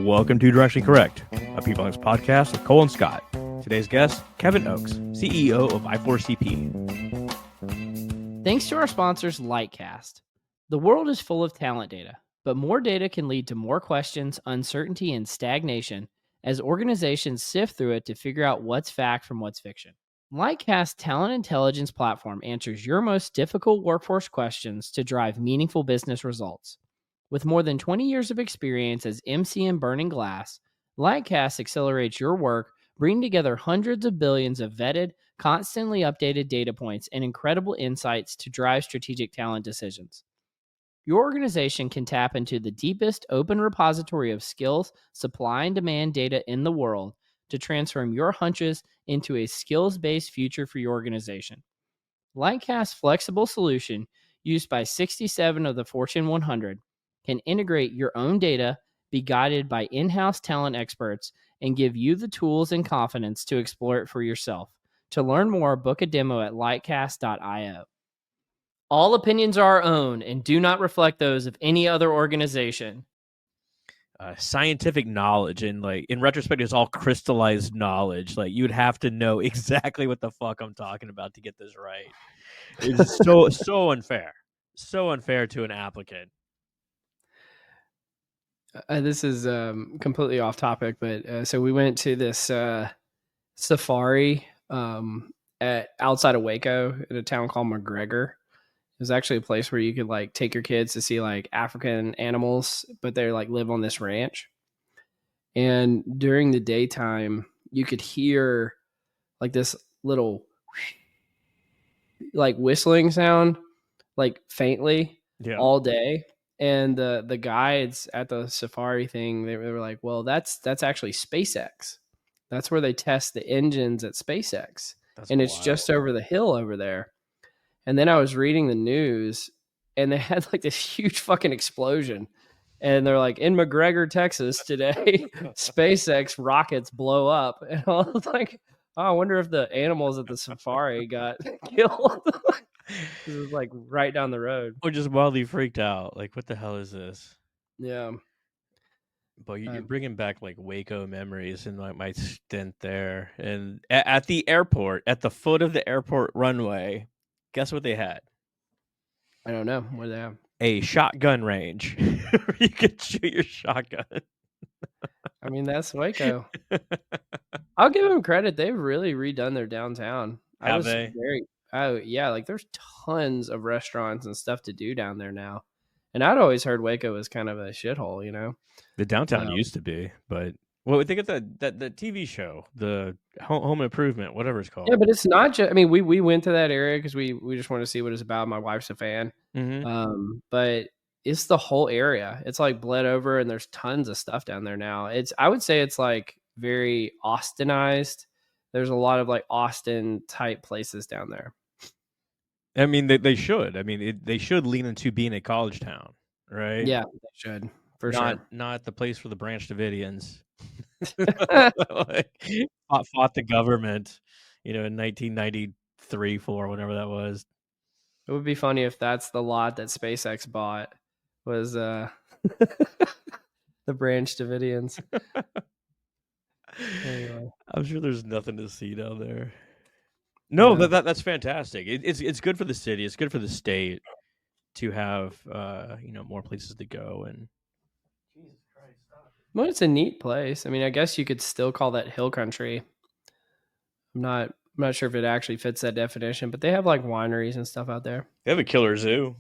Welcome to Directionally Correct, a People Next podcast with Cole and Scott. Today's guest, Kevin Oakes, CEO of i4cp. Thanks to our sponsors, Lightcast. The world is full of talent data, but more data can lead to more questions, uncertainty, and stagnation as organizations sift through it to figure out what's fact from what's fiction. Lightcast talent intelligence platform answers your most difficult workforce questions to drive meaningful business results. With more than 20 years of experience as MC in burning glass, Lightcast accelerates your work, bringing together hundreds of billions of vetted, constantly updated data points and incredible insights to drive strategic talent decisions. Your organization can tap into the deepest open repository of skills, supply, and demand data in the world to transform your hunches into a skills-based future for your organization. Lightcast's flexible solution, used by 67 of the Fortune 100, can integrate your own data, be guided by in-house talent experts, and give you the tools and confidence to explore it for yourself. To learn more, book a demo at lightcast.io. All opinions are our own and do not reflect those of any other organization. Scientific knowledge, and in retrospect, it's all crystallized knowledge. You'd have to know exactly what the fuck I'm talking about to get this right. It's so unfair. So unfair to an applicant. This is completely off topic, but so we went to this safari outside of Waco in a town called McGregor. It was actually a place where you could take your kids to see African animals, but they live on this ranch. And during the daytime, you could hear this little whistling sound, faintly, all day. And the guides at the safari thing, they were like, well, that's actually SpaceX. That's where they test the engines at SpaceX. That's wild. It's just over the hill over there. And then I was reading the news, and they had this huge fucking explosion. And they're like, in McGregor, Texas today, SpaceX rockets blow up. And I was like, oh, I wonder if the animals at the safari got killed. This is right down the road. Or just wildly freaked out. What the hell is this? Yeah. But you're bringing back Waco memories and my stint there. And at the airport, at the foot of the airport runway, guess what they had? I don't know. What do they have? A shotgun range. You could shoot your shotgun. I mean, that's Waco. I'll give them credit. They've really redone their downtown. Have they? Oh, yeah. There's tons of restaurants and stuff to do down there now. And I'd always heard Waco was kind of a shithole, you know? The downtown used to be, but well, think of the TV show, the Home Improvement, whatever it's called. Yeah, but it's not just, I mean, we went to that area because we just want to see what it's about. My wife's a fan. Mm-hmm. But it's the whole area. It's bled over, and there's tons of stuff down there now. I would say it's very Austinized. There's a lot of Austin type places down there. I mean, they should. I mean, they should lean into being a college town, right? Yeah, they should. For sure. Not the place for the Branch Davidians. Fought the government, in 1993, 4, whatever that was. It would be funny if that's the lot that SpaceX bought was the Branch Davidians. Anyway. I'm sure there's nothing to see down there. No, yeah. That's fantastic. It's good for the city. It's good for the state to have more places to go. And Jesus Christ, stop. Well, it's a neat place. I mean, I guess you could still call that hill country. I'm not sure if it actually fits that definition, but they have wineries and stuff out there. They have a killer zoo.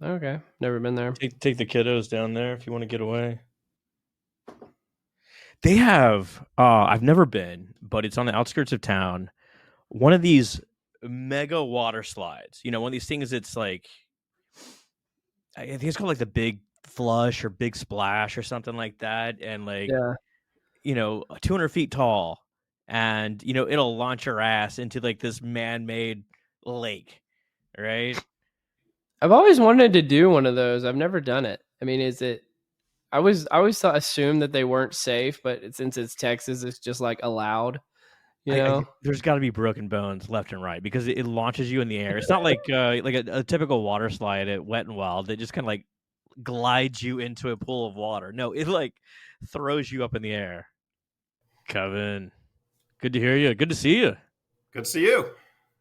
Okay, never been there. Take the kiddos down there if you want to get away. They have. I've never been, but it's on the outskirts of town. One of these mega water slides, one of these things. It's I think it's called the Big Flush or Big Splash or something like that, and 200 feet tall, and it'll launch your ass into this man-made lake, right? I've always wanted to do one of those. I've never done it. I mean, is it? I always assumed that they weren't safe, but since it's Texas, it's just allowed. There's got to be broken bones left and right because it launches you in the air. It's not like a typical water slide at Wet and Wild that just kind of glides you into a pool of water. No, it like throws you up in the air. Kevin, good to hear you. Good to see you. Good to see you.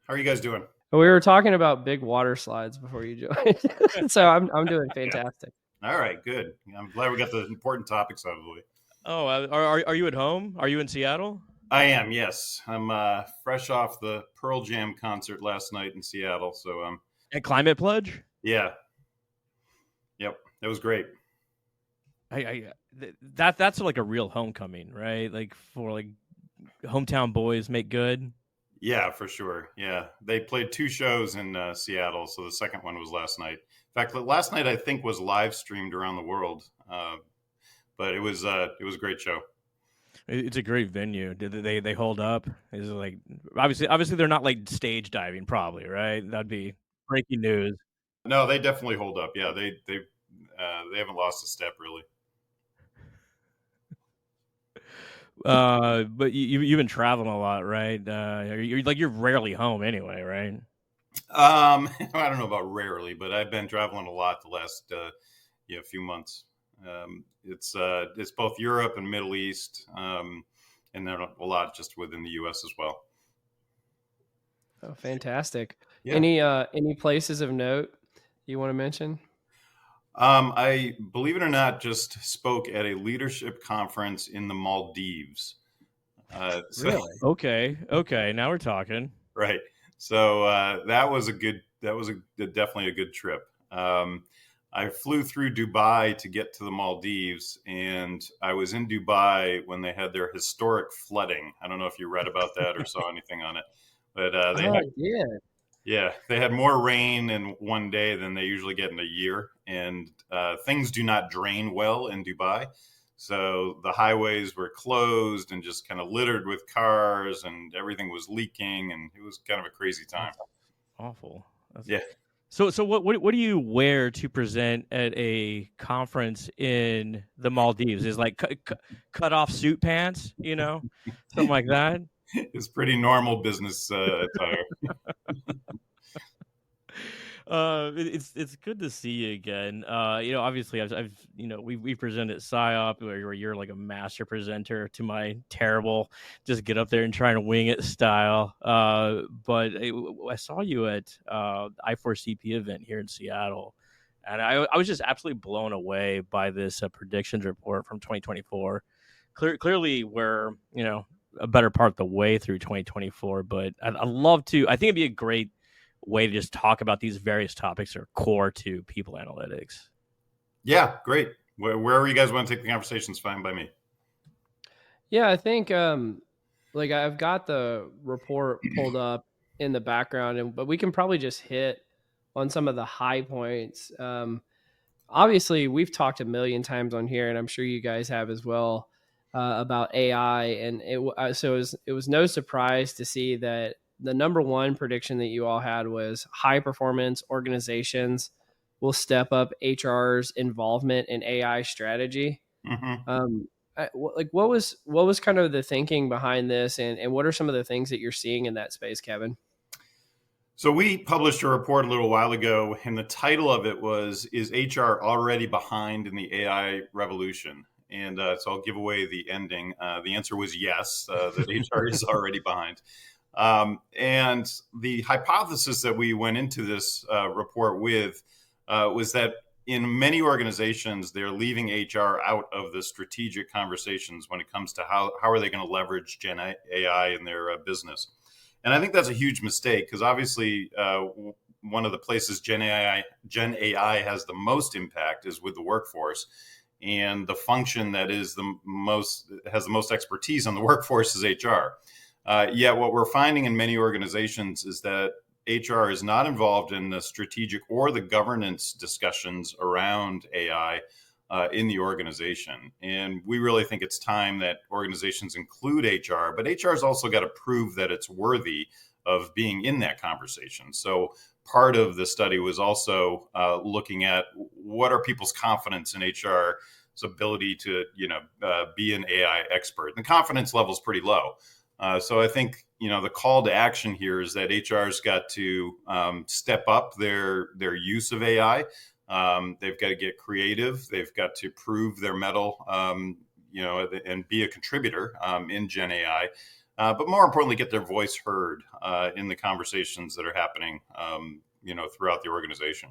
How are you guys doing? We were talking about big water slides before you joined, so I'm doing fantastic. All right, good. I'm glad we got the important topics out of the way. Oh, are you at home? Are you in Seattle? I am, yes. I'm fresh off the Pearl Jam concert last night in Seattle, so At Climate Pledge? yeah, yep, that was great. That's like a real homecoming, right? Like for like hometown boys make good. Yeah, for sure. Yeah, they played 2 shows in Seattle, so the second one was last night. In fact, last night I think was live streamed around the world, but it was a great show. It's a great venue. Did they hold up? Is it like obviously they're not like stage diving, probably, right? That'd be breaking news. No, they definitely hold up. Yeah, they haven't lost a step really. But you've been traveling a lot, right? You're rarely home anyway, right? I don't know about rarely, but I've been traveling a lot the last few months. It's both Europe and Middle East, and then a lot just within the U.S. as well. Oh, fantastic! Yeah. Any places of note you want to mention? I, believe it or not, just spoke at a leadership conference in the Maldives. Really? Okay. Now we're talking. Right. So that was definitely a good trip. I flew through Dubai to get to the Maldives, and I was in Dubai when they had their historic flooding. I don't know if you read about that or saw anything on it, but they had more rain in one day than they usually get in a year, and things do not drain well in Dubai. So the highways were closed and just kind of littered with cars, and everything was leaking, and it was kind of a crazy time. Awful. Yeah. So what do you wear to present at a conference in the Maldives? Is like cut off suit pants, something like that? It's pretty normal business attire. It's good to see you again. Obviously I've we presented PsyOp where you're like a master presenter to my terrible just get up there and try to wing it style. But I saw you at i4cp event here in Seattle, and I was just absolutely blown away by this predictions report from 2024. Clearly we're a better part of the way through 2024, but I'd love to. I think it'd be a great way to just talk about these various topics that are core to people analytics. Yeah, great. Wherever you guys want to take the conversation is fine by me. Yeah, I think like I've got the report pulled up in the background, but we can probably just hit on some of the high points. Obviously, we've talked a million times on here, and I'm sure you guys have as well, about AI, and so it was no surprise to see that the number one prediction that you all had was high performance organizations will step up HR's involvement in AI strategy. Mm-hmm. What was kind of the thinking behind this, and what are some of the things that you're seeing in that space, Kevin? So we published a report a little while ago, and the title of it was, "Is HR already behind in the AI revolution?" And so I'll give away the ending. The answer was yes, that HR is already behind. And the hypothesis that we went into this report with was that in many organizations, they're leaving HR out of the strategic conversations when it comes to how are they going to leverage Gen AI in their business. And I think that's a huge mistake because obviously one of the places Gen AI has the most impact is with the workforce. And the function that has the most expertise on the workforce is HR. Yet what we're finding in many organizations is that HR is not involved in the strategic or the governance discussions around AI in the organization. And we really think it's time that organizations include HR, but HR has also got to prove that it's worthy of being in that conversation. So part of the study was also looking at what are people's confidence in HR's ability to be an AI expert. And the confidence level is pretty low. So I think, the call to action here is that HR's got to step up their use of AI They've got to get creative. They've got to prove their mettle, and be a contributor in Gen AI. But more importantly, get their voice heard in the conversations that are happening, throughout the organization.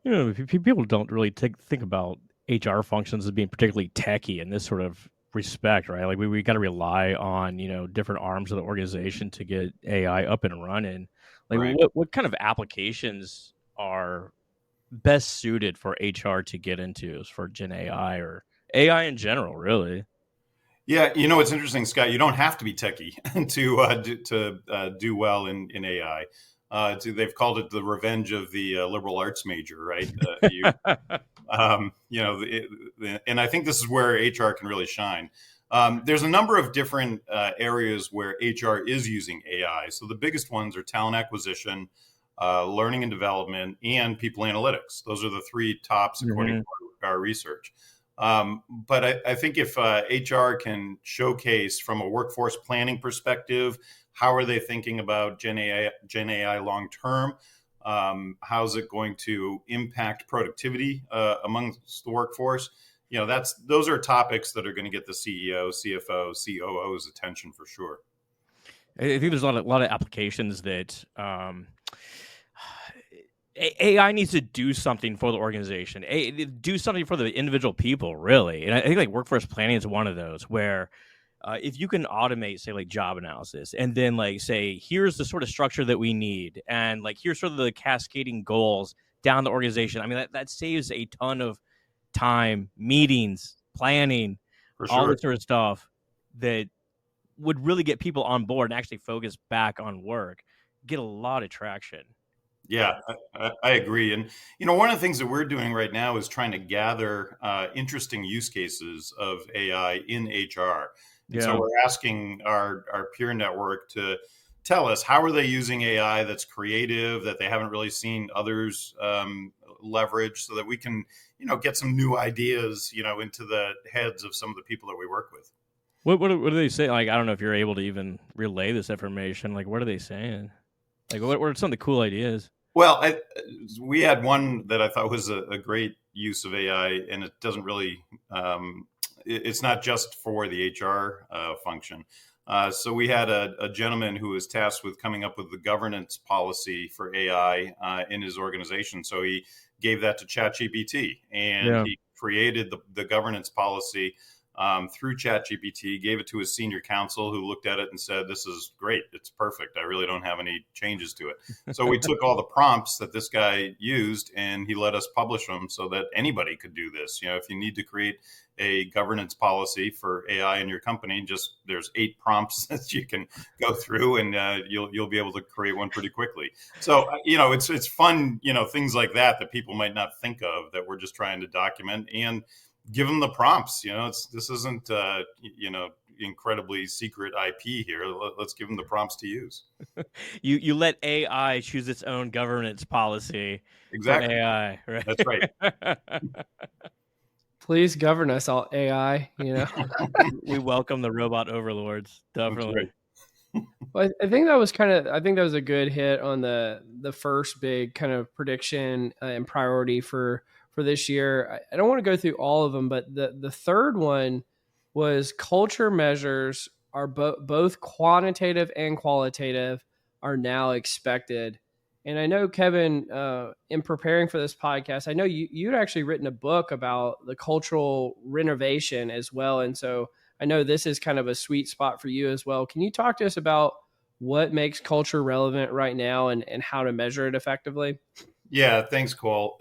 People don't really think about HR functions as being particularly techy in this sort of respect, right? Like we got to rely on different arms of the organization to get AI up and running. Like Right. what kind of applications are best suited for HR to get into for Gen AI or AI in general, really? Yeah, it's interesting, Scott. You don't have to be techie to do well in AI. They've called it the revenge of the liberal arts major, right? And I think this is where HR can really shine. There's a number of different areas where HR is using AI. So the biggest ones are talent acquisition, learning and development, and people analytics. Those are the three tops according Mhm. to our research. But I think if HR can showcase from a workforce planning perspective, how are they thinking about Gen AI long term? How's it going to impact productivity amongst the workforce? Those are topics that are going to get the CEO, CFO, COO's attention for sure. I think there's a lot of applications that AI needs to do something for the organization, do something for the individual people, really. And I think like workforce planning is one of those where if you can automate, say, like job analysis, and then like say, here's the sort of structure that we need, and like here's sort of the cascading goals down the organization. I mean, that saves a ton of time, meetings, planning, For all sure. this sort of stuff that would really get people on board and actually focus back on work, get a lot of traction. Yeah, I agree. And, one of the things that we're doing right now is trying to gather interesting use cases of AI in HR. And so Yeah. we're asking our peer network to tell us, how are they using AI that's creative, that they haven't really seen others leverage, so that we can, get some new ideas, into the heads of some of the people that we work with. What do they say? Like, I don't know if you're able to even relay this information. Like, what are they saying? Like, what are some of the cool ideas? Well, we had one that I thought was a great use of AI, and it doesn't really, it's not just for the HR function. So we had a gentleman who was tasked with coming up with the governance policy for AI in his organization. So he gave that to ChatGPT, and Yeah. he created the governance policy through ChatGPT, gave it to his senior counsel, who looked at it and said, "This is great. It's perfect. I really don't have any changes to it." So we took all the prompts that this guy used, and he let us publish them so that anybody could do this. If you need to create a governance policy for AI in your company, there's 8 prompts that you can go through, and you'll be able to create one pretty quickly. So it's fun, things like that people might not think of, that we're just trying to document and give them the prompts. This isn't incredibly secret IP here. Let's give them the prompts to use. You let AI choose its own governance policy for Exactly. AI, right? That's right. Please govern us, all AI. We welcome the robot overlords, That's definitely. right. Well, I think that was a good hit on the first big kind of prediction and priority for this year. I don't want to go through all of them, but the third one was culture measures are both quantitative and qualitative are now expected. And I know, Kevin, in preparing for this podcast, I know you'd actually written a book about the cultural renovation as well, and so I know this is kind of a sweet spot for you as well. Can you talk to us about what makes culture relevant right now and how to measure it effectively? Yeah, thanks, Cole.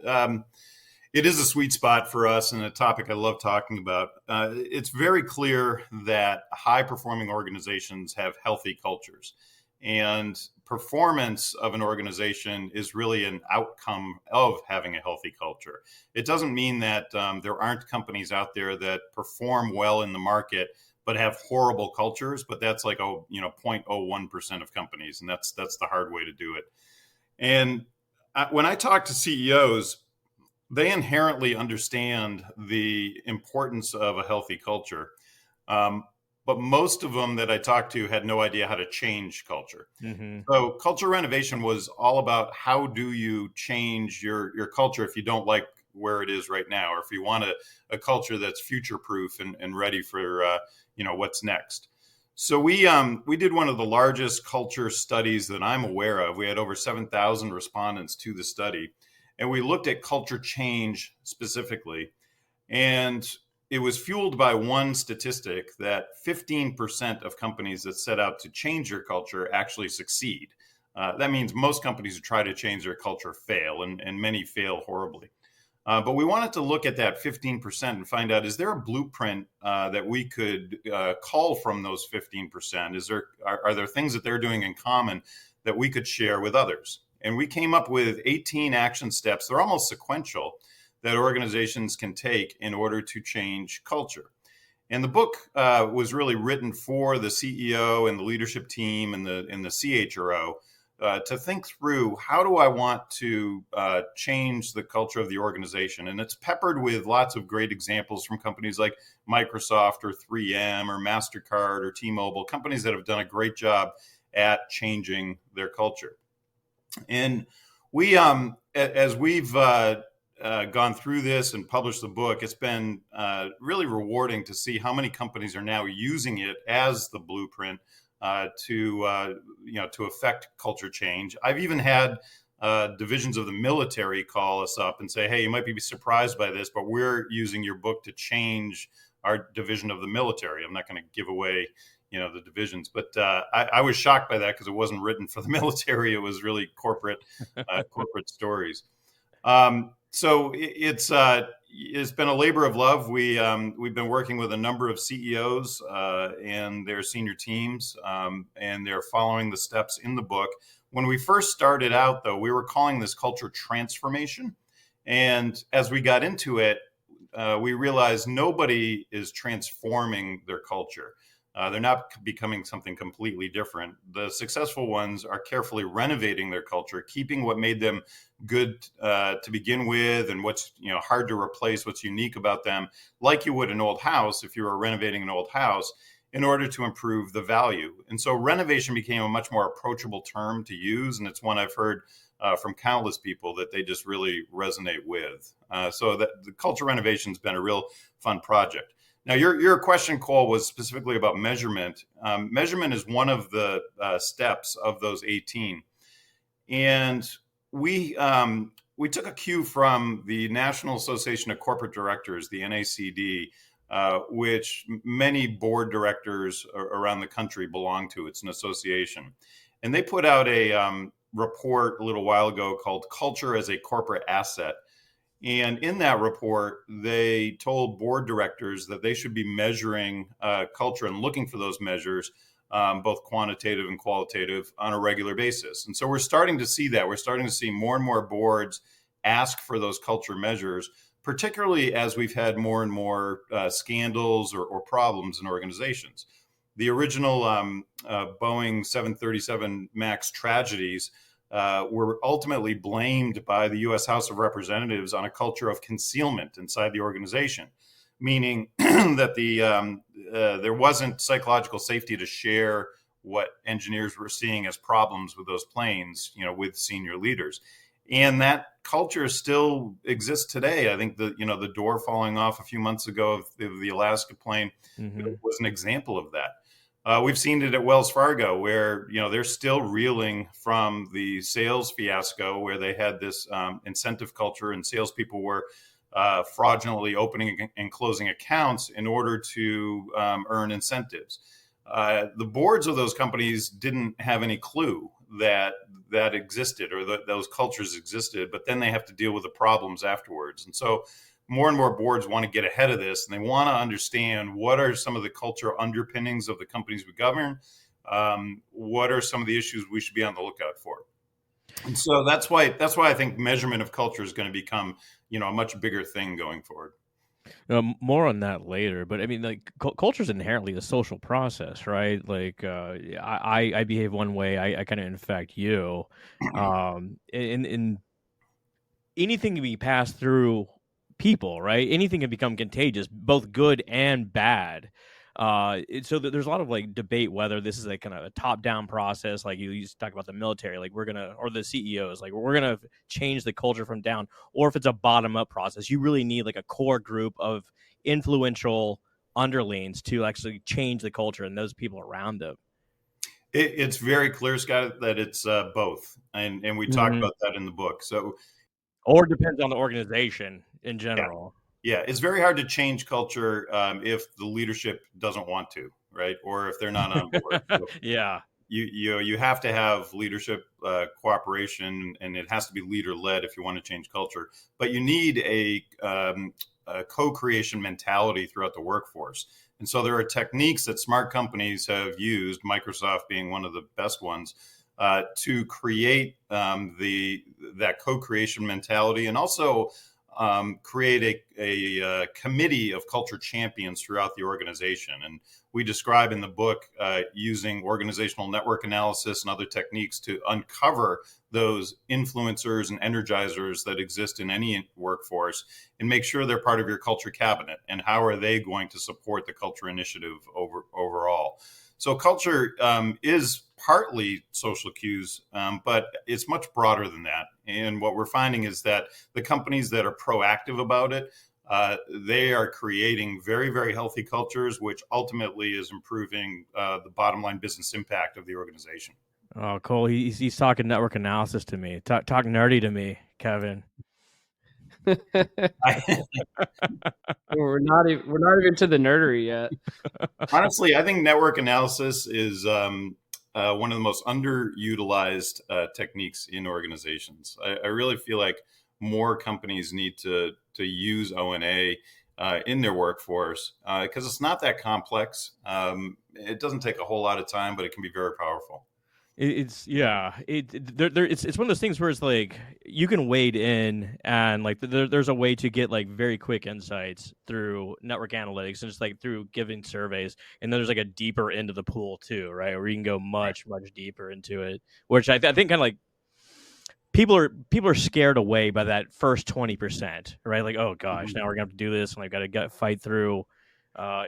It is a sweet spot for us, and a topic I love talking about. It's very clear that high performing organizations have healthy cultures, and performance of an organization is really an outcome of having a healthy culture. It doesn't mean that there aren't companies out there that perform well in the market but have horrible cultures, but that's like 0.01% of companies, and that's the hard way to do it. And when I talk to CEOs, they inherently understand the importance of a healthy culture. Um, but most of them that I talked to had no idea how to change culture. Mm-hmm. So culture renovation was all about how do you change your culture if you don't like where it is right now, or if you want a culture that's future proof and ready for what's next. So we did one of the largest culture studies that I'm aware of. We had over 7,000 respondents to the study, and we looked at culture change specifically. And it was fueled by one statistic that 15% of companies that set out to change their culture actually succeed. That means most companies who try to change their culture fail, and many fail horribly. But we wanted to look at that 15% and find out, is there a blueprint that we could call from those 15%? Are there things that they're doing in common that we could share with others? And we came up with 18 action steps. They're almost sequential that organizations can take in order to change culture. And the book was really written for the CEO and the leadership team and the CHRO to think through, how do I want to change the culture of the organization? And it's peppered with lots of great examples from companies like Microsoft or 3M or MasterCard or T-Mobile, companies that have done a great job at changing their culture. And we, as we've gone through this and published the book, it's been really rewarding to see how many companies are now using it as the blueprint to affect culture change. I've even had divisions of the military call us up and say, "Hey, you might be surprised by this, but we're using your book to change our division of the military." I'm not going to give away the divisions, but I was shocked by that because it wasn't written for the military. It was really corporate stories. So it's been a labor of love. We've been working with a number of CEOs and their senior teams, and they're following the steps in the book. When we first started out, though, we were calling this culture transformation. And as we got into it, we realized nobody is transforming their culture. They're not becoming something completely different. The successful ones are carefully renovating their culture, keeping what made them good to begin with, and what's hard to replace, what's unique about them, like you would an old house if you were renovating an old house, in order to improve the value. And so renovation became a much more approachable term to use, and it's one I've heard from countless people that they just really resonate with. So that the culture renovation has been a real fun project. Now, your question, Cole, was specifically about measurement. Measurement is one of the steps of those 18. And we took a cue from the National Association of Corporate Directors, the NACD, which many board directors around the country belong to. It's an association. And they put out a report a little while ago called Culture as a Corporate Asset. And in that report, they told board directors that they should be measuring culture and looking for those measures, both quantitative and qualitative, on a regular basis. And so we're starting to see that. We're starting to see more and more boards ask for those culture measures, particularly as we've had more and more scandals or problems in organizations. The original Boeing 737 MAX tragedies were ultimately blamed by the U.S. House of Representatives on a culture of concealment inside the organization, meaning that there wasn't psychological safety to share what engineers were seeing as problems with those planes, with senior leaders. And that culture still exists today. I think the door falling off a few months ago of the Alaska plane was an example of that. We've seen it at Wells Fargo, where they're still reeling from the sales fiasco, where they had this incentive culture, and salespeople were fraudulently opening and closing accounts in order to earn incentives. The boards of those companies didn't have any clue that existed, or that those cultures existed, but then they have to deal with the problems afterwards. And so more and more boards want to get ahead of this, and they want to understand what are some of the cultural underpinnings of the companies we govern. What are some of the issues we should be on the lookout for? And so that's why I think measurement of culture is going to become, a much bigger thing going forward. More on that later, but I mean, like, culture is inherently a social process, right? Like, I behave one way, I kind of infect you, and anything can be passed through people, right? Anything can become contagious, both good and bad. So there's a lot of like debate whether this is like kind of a top down process, like you used to talk about the military, like or the CEOs, like we're gonna change the culture from down, or if it's a bottom up process. You really need like a core group of influential underlings to actually change the culture and those people around them. It's very clear, Scott, that it's both, and we talk Mhm. about that in the book. So Or it depends on the organization in yeah, general. yeah, it's very hard to change culture if the leadership doesn't want to, right? Or if they're not on board. So Yeah. you have to have leadership cooperation, and it has to be leader led if you want to change culture. But you need a co-creation mentality throughout the workforce. And so there are techniques that smart companies have used, Microsoft being one of the best ones, to create the that co-creation mentality, and also create a committee of culture champions throughout the organization. And we describe in the book using organizational network analysis and other techniques to uncover those influencers and energizers that exist in any workforce and make sure they're part of your culture cabinet. And how are they going to support the culture initiative overall? So culture is partly social cues, but it's much broader than that. And what we're finding is that the companies that are proactive about it, they are creating very, very healthy cultures, which ultimately is improving the bottom line business impact of the organization. Oh, Cole, he's talking network analysis to me. Talk nerdy to me, Kevin. I, We're not even to the nerdery yet. honestly, I think network analysis is one of the most underutilized techniques in organizations. I really feel like more companies need to use O&A in their workforce because it's not that complex. It doesn't take a whole lot of time, but it can be very powerful. It's yeah. It's one of those things where it's like you can wade in and like there's a way to get like very quick insights through network analytics and just like through giving surveys, and then there's like a deeper end of the pool too, right? Where you can go Right. much deeper into it, which I think kind of like people are scared away by that first 20%, right? Like, oh gosh, Mhm. now we're gonna have to do this, and I've got to fight through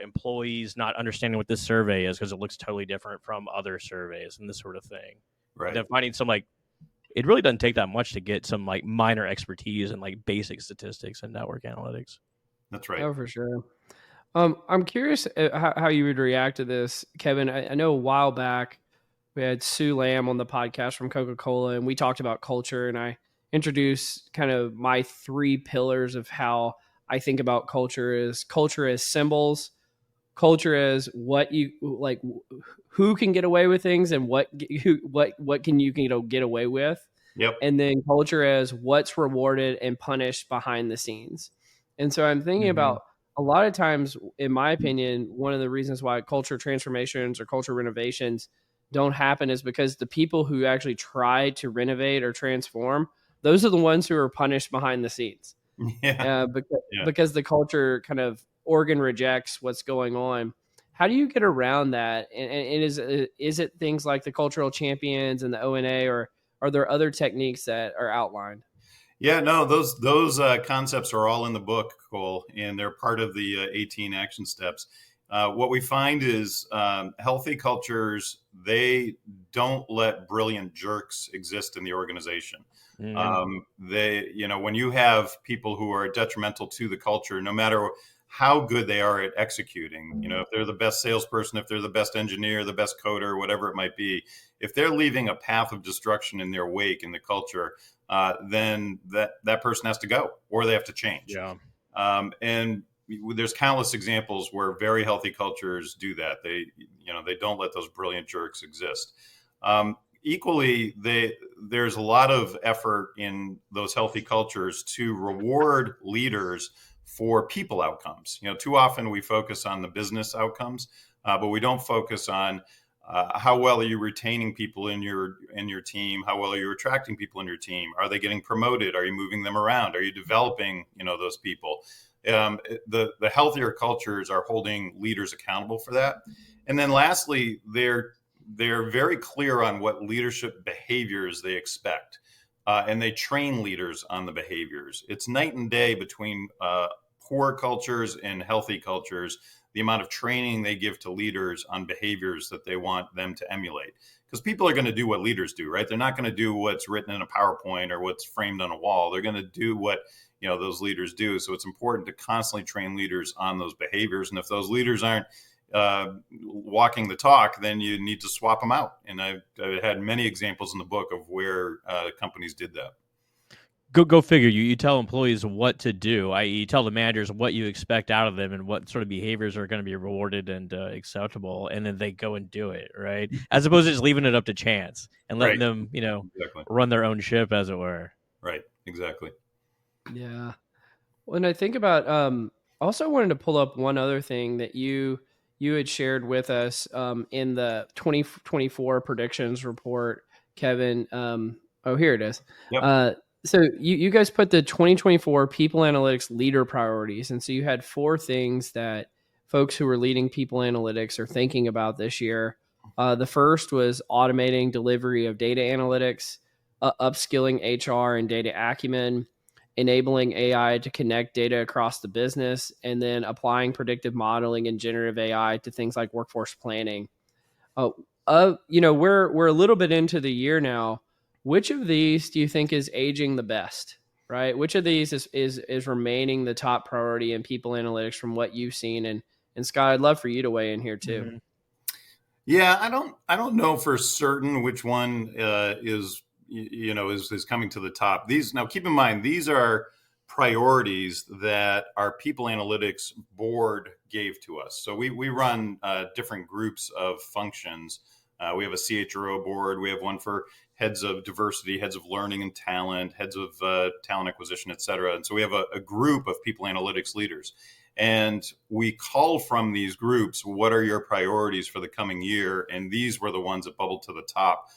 employees not understanding what this survey is because it looks totally different from other surveys and this sort of thing. But Right. then finding some like it really doesn't take that much to get some like minor expertise and like basic statistics and network analytics. That's right. Oh, for sure. I'm curious how you would react to this, Kevin. I know a while back we had Sue Lamb on the podcast from Coca-Cola, and we talked about culture, and I introduced kind of my three pillars of how I think about culture as symbols, culture as what you like, who can get away with things, and what can you get away with, Yep. and then culture as what's rewarded and punished behind the scenes. And so I'm thinking Mm-hmm. about a lot of times, in my opinion, one of the reasons why culture transformations or culture renovations don't happen is because the people who actually try to renovate or transform, those are the ones who are punished behind the scenes. Yeah. Yeah. Because the culture kind of organ rejects what's going on. How do you get around that? And is it things like the cultural champions and the O&A, or are there other techniques that are outlined? Yeah, no, those concepts are all in the book, Cole, and they're part of the 18 action steps. What we find is healthy cultures, they don't let brilliant jerks exist in the organization. Mm-hmm. When you have people who are detrimental to the culture, no matter how good they are at executing, if they're the best salesperson, if they're the best engineer, the best coder, whatever it might be, if they're leaving a path of destruction in their wake in the culture, then that person has to go or they have to change. Yeah. And there's countless examples where very healthy cultures do that. They don't let those brilliant jerks exist. Equally, there's a lot of effort in those healthy cultures to reward leaders for people outcomes. Too often we focus on the business outcomes, but we don't focus on how well are you retaining people in your team? How well are you attracting people in your team? Are they getting promoted? Are you moving them around? Are you developing those people? The healthier cultures are holding leaders accountable for that. And then lastly, they're very clear on what leadership behaviors they expect, and they train leaders on the behaviors. It's night and day between poor cultures and healthy cultures. the amount of training they give to leaders on behaviors that they want them to emulate. Because people are going to do what leaders do, right? They're not going to do what's written in a PowerPoint or what's framed on a wall. They're going to do what those leaders do. So it's important to constantly train leaders on those behaviors. And if those leaders aren't walking the talk, then you need to swap them out. And I've had many examples in the book of where companies did that. Go figure. You tell employees what to do, i.e., you tell the managers what you expect out of them and what sort of behaviors are going to be rewarded and acceptable, and then they go and do it, right? As opposed to just leaving it up to chance and letting them, Exactly. run their own ship, as it were. Right. Exactly. Yeah. When I think about, also wanted to pull up one other thing that you had shared with us in the 2024 predictions report, Kevin. Here it is. Yep. So you guys put the 2024 people analytics leader priorities. And so you had 4 things that folks who are leading people analytics are thinking about this year. The first was automating delivery of data analytics, upskilling HR and data acumen, enabling AI to connect data across the business, and then applying predictive modeling and generative AI to things like workforce planning. We're a little bit into the year now. Which of these do you think is aging the best? Right? Which of these is remaining the top priority in people analytics from what you've seen? And Scott, I'd love for you to weigh in here too. Mm-hmm. Yeah, I don't know for certain which one is coming to the top. These, now keep in mind, these are priorities that our people analytics board gave to us. So we run different groups of functions. We have a CHRO board. We have one for heads of diversity, heads of learning and talent, heads of talent acquisition, et cetera. And so we have a group of people analytics leaders. And we call from these groups, what are your priorities for the coming year? And these were the ones that bubbled to the top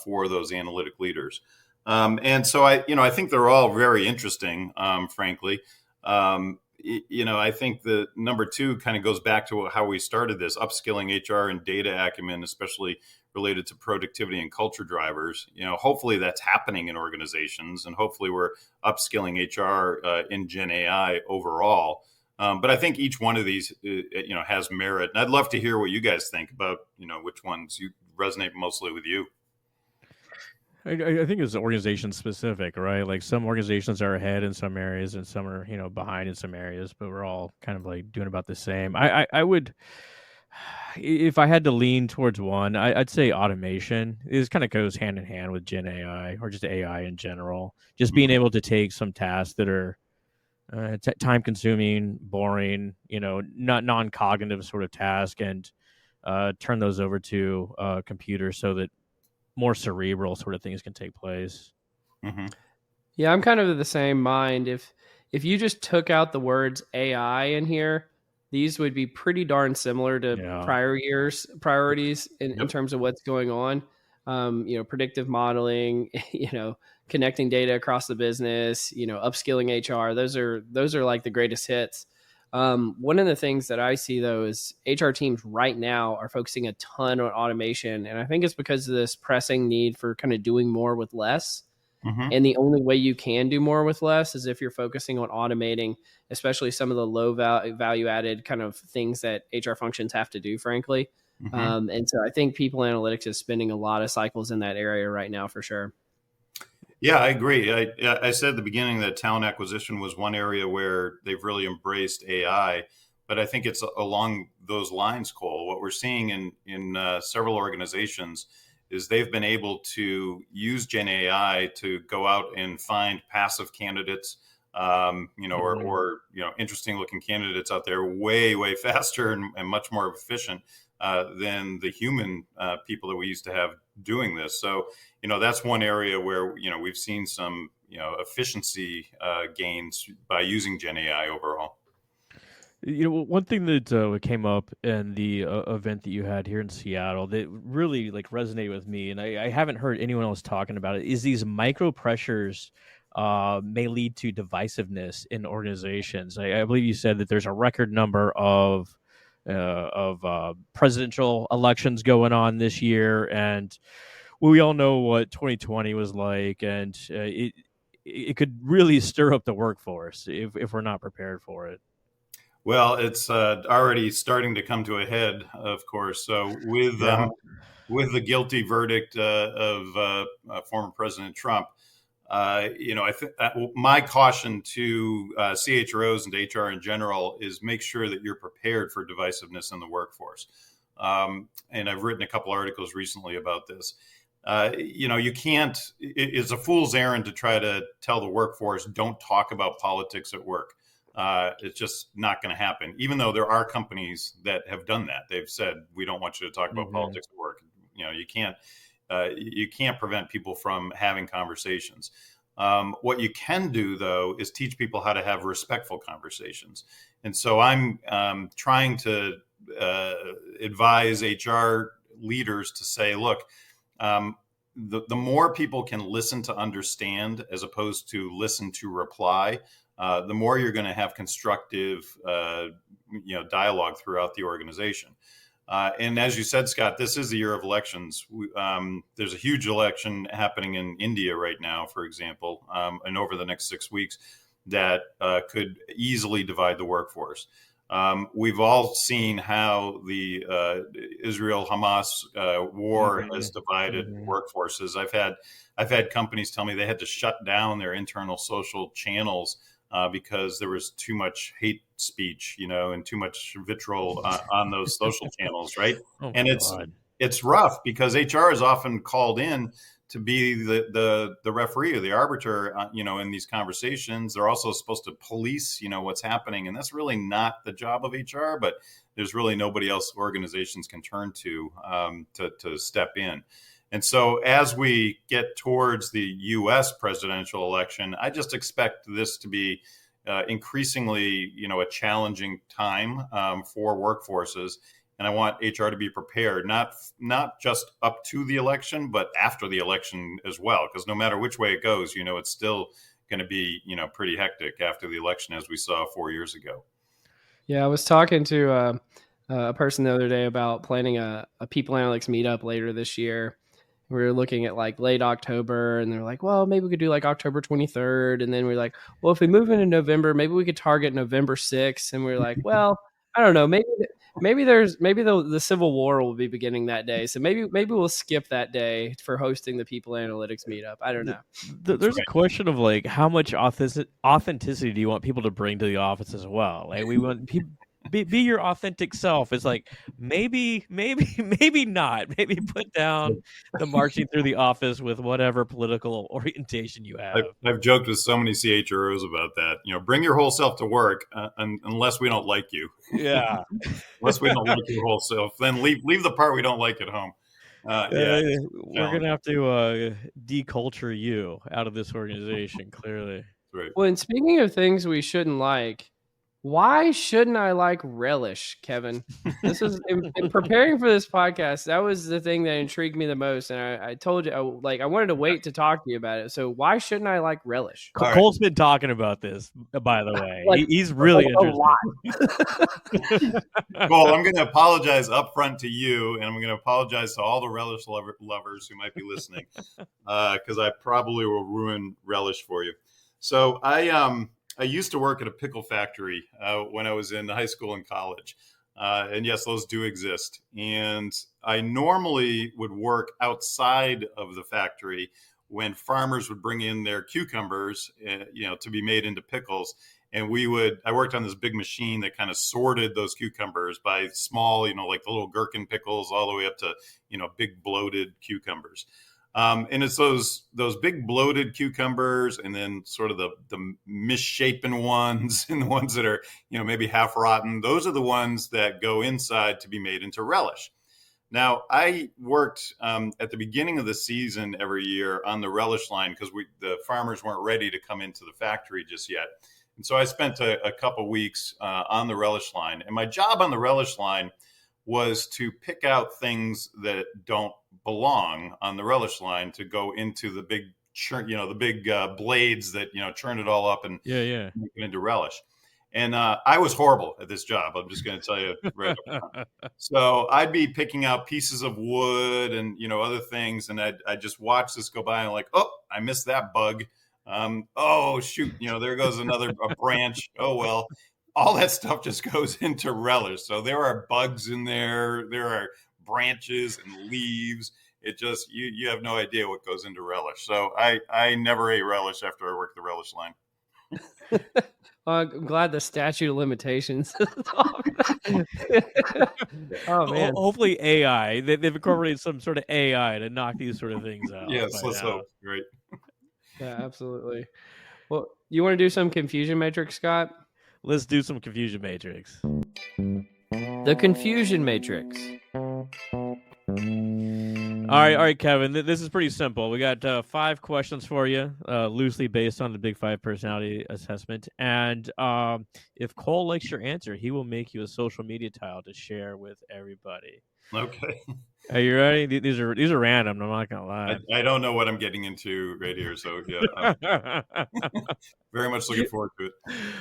for those analytic leaders. And so I think they're all very interesting, frankly. I think the number 2 kind of goes back to how we started this, upskilling HR and data acumen, especially related to productivity and culture drivers. Hopefully that's happening in organizations, and hopefully we're upskilling HR in Gen AI overall. But I think each one of these, has merit. And I'd love to hear what you guys think about, which ones you resonate mostly with you. I think it's organization specific, right? Like some organizations are ahead in some areas and some are, behind in some areas, but we're all kind of like doing about the same. I would, if I had to lean towards one, I'd say automation. This kind of goes hand in hand with Gen AI or just AI in general. Just being able to take some tasks that are time consuming, boring, not non-cognitive sort of task, and turn those over to computers so that more cerebral sort of things can take place. Mm-hmm. Yeah, I'm kind of of the same mind. If you just took out the words AI in here, these would be pretty darn similar to prior years' priorities in terms of what's going on. Predictive modeling, connecting data across the business, upskilling HR. Those are like the greatest hits. One of the things that I see though is HR teams right now are focusing a ton on automation. And I think it's because of this pressing need for kind of doing more with less. Mm-hmm. And the only way you can do more with less is if you're focusing on automating, especially some of the low value added kind of things that HR functions have to do, frankly. Mm-hmm. And so I think people analytics is spending a lot of cycles in that area right now for sure. Yeah, I agree. I said at the beginning that talent acquisition was one area where they've really embraced AI, but I think it's along those lines, Cole. What we're seeing in several organizations is they've been able to use Gen AI to go out and find passive candidates, or interesting looking candidates out there way faster and much more efficient than the human people that we used to have doing this. So, that's one area where, we've seen some, efficiency gains by using Gen AI overall. One thing that came up in the event that you had here in Seattle that really like resonated with me, and I haven't heard anyone else talking about it, is these micro pressures may lead to divisiveness in organizations. I believe you said that there's a record number of presidential elections going on this year, and we all know what 2020 was like, and it could really stir up the workforce if we're not prepared for it. Well, it's already starting to come to a head, of course. So with the guilty verdict of former President Trump, I think my caution to CHROs and HR in general is make sure that you're prepared for divisiveness in the workforce. And I've written a couple articles recently about this. You can't. It's a fool's errand to try to tell the workforce don't talk about politics at work. It's just not going to happen. Even though there are companies that have done that, they've said we don't want you to talk about politics at work. You can't prevent people from having conversations. What you can do, though, is teach people how to have respectful conversations. And so I'm trying to advise HR leaders to say, look, the more people can listen to understand as opposed to listen to reply, the more you're going to have constructive dialogue throughout the organization. And as you said, Scott, this is the year of elections. There's a huge election happening in India right now, for example, and over the next 6 weeks that could easily divide the workforce. We've all seen how the Israel-Hamas war has divided workforces. I've had companies tell me they had to shut down their internal social channels because there was too much hate speech, and too much vitriol on those social channels, right? And it's rough because HR is often called in to be the referee or the arbiter, in these conversations. They're also supposed to police, what's happening, and that's really not the job of HR. But there's really nobody else organizations can turn to step in. And so as we get towards the U.S. presidential election, I just expect this to be increasingly, a challenging time for workforces. And I want HR to be prepared, not just up to the election, but after the election as well. Because no matter which way it goes, it's still going to be, pretty hectic after the election, as we saw 4 years ago. Yeah, I was talking to a person the other day about planning a people analytics meetup later this year. We were looking at like late October, and they're like, well, maybe we could do like October 23rd. And then we're like, well, if we move into November, maybe we could target November 6th. And we're like, well, I don't know. Maybe the Civil War will be beginning that day. So maybe we'll skip that day for hosting the people analytics meetup. I don't know. There's a question of like how much authenticity do you want people to bring to the office as well? Like we want people be your authentic self. It's like maybe not. Maybe put down the marching through the office with whatever political orientation you have. I've joked with so many CHROs about that. Bring your whole self to work, unless we don't like you. Yeah. Unless we don't like your whole self, then leave the part we don't like at home. We're gonna have to deculture you out of this organization. Clearly. Right. Well, and speaking of things we shouldn't like, why shouldn't I like relish, Kevin? This is in preparing for this podcast. That was the thing that intrigued me the most, and I told you, I wanted to wait to talk to you about it. So why shouldn't I like relish? Cole's been talking about this, by the way. He's really interested. Cole, I'm going to apologize up front to you, and I'm going to apologize to all the relish lovers who might be listening, because I probably will ruin relish for you. So I used to work at a pickle factory when I was in high school and college. And yes, those do exist. And I normally would work outside of the factory when farmers would bring in their cucumbers, to be made into pickles. And I worked on this big machine that kind of sorted those cucumbers by small, like the little gherkin pickles all the way up to, big bloated cucumbers. And it's those big bloated cucumbers, and then sort of the misshapen ones, and the ones that are, maybe half rotten. Those are the ones that go inside to be made into relish. Now, I worked at the beginning of the season every year on the relish line because the farmers weren't ready to come into the factory just yet. And so I spent a couple weeks on the relish line. And my job on the relish line was to pick out things that don't belong on the relish line to go into the big churn, the big blades that churn it all up and make it into relish. And I was horrible at this job. I'm just going to tell you right up front. So I'd be picking out pieces of wood and other things, and I'd just watch this go by and like, oh, I missed that bug. Oh shoot, there goes a branch. Oh well. all that stuff just goes into relish. So there are bugs in there. There are branches and leaves. It just you have no idea what goes into relish. So I never ate relish after I worked the relish line. I'm glad the statute of limitations. Oh man. Hopefully AI. They've incorporated some sort of AI to knock these sort of things out. Yes, by let's now. hope. Right. Yeah, absolutely. Well, you want to do some confusion matrix, Scott? Let's do some confusion matrix. The confusion matrix. All right, Kevin. This is pretty simple. We got 5 questions for you, loosely based on the Big 5 personality assessment. And if Cole likes your answer, he will make you a social media tile to share with everybody. Okay. Are you ready? These are random. I'm not gonna lie. I don't know what I'm getting into right here, so yeah, I'm very much looking forward to it.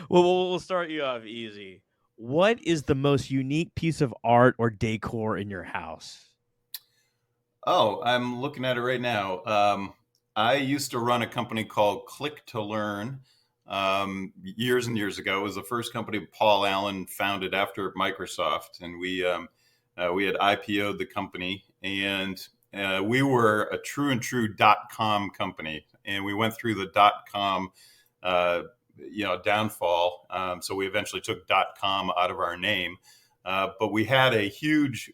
Well, we'll start you off easy. What is the most unique piece of art or decor in your house? Oh, I'm looking at it right now. I used to run a company called Click to Learn years and years ago. It was the first company Paul Allen founded after Microsoft, and we had IPO'd the company, and we were a true and true .com company, and we went through the .com downfall. So we eventually took .com out of our name, but we had a huge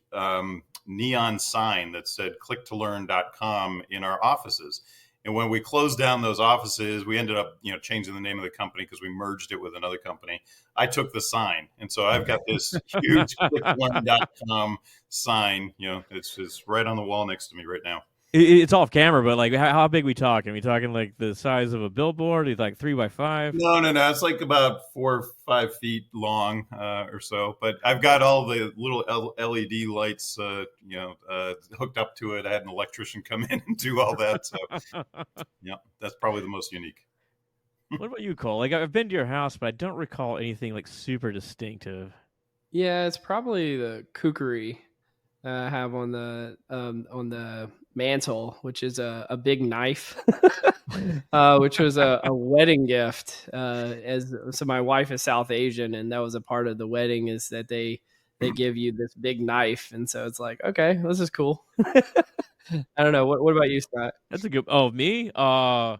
neon sign that said clicktolearn.com in our offices. And when we closed down those offices, we ended up, changing the name of the company because we merged it with another company. I took the sign. And so I've got this huge clicktolearn.com sign, it's just right on the wall next to me right now. It's off camera, but like, how big we talking? Are we talking like the size of a billboard? It's like 3x5? No. It's like about 4 or 5 feet long or so. But I've got all the little LED lights, hooked up to it. I had an electrician come in and do all that. So, yeah, that's probably the most unique. What about you, Cole? Like, I've been to your house, but I don't recall anything like super distinctive. Yeah, it's probably the kukri I have on the mantle, which is a big knife, which was a wedding gift. So my wife is South Asian, and that was a part of the wedding is that they give you this big knife, and so it's like, okay, this is cool. I don't know. What about you, Scott? That's a good. Oh, me? Well,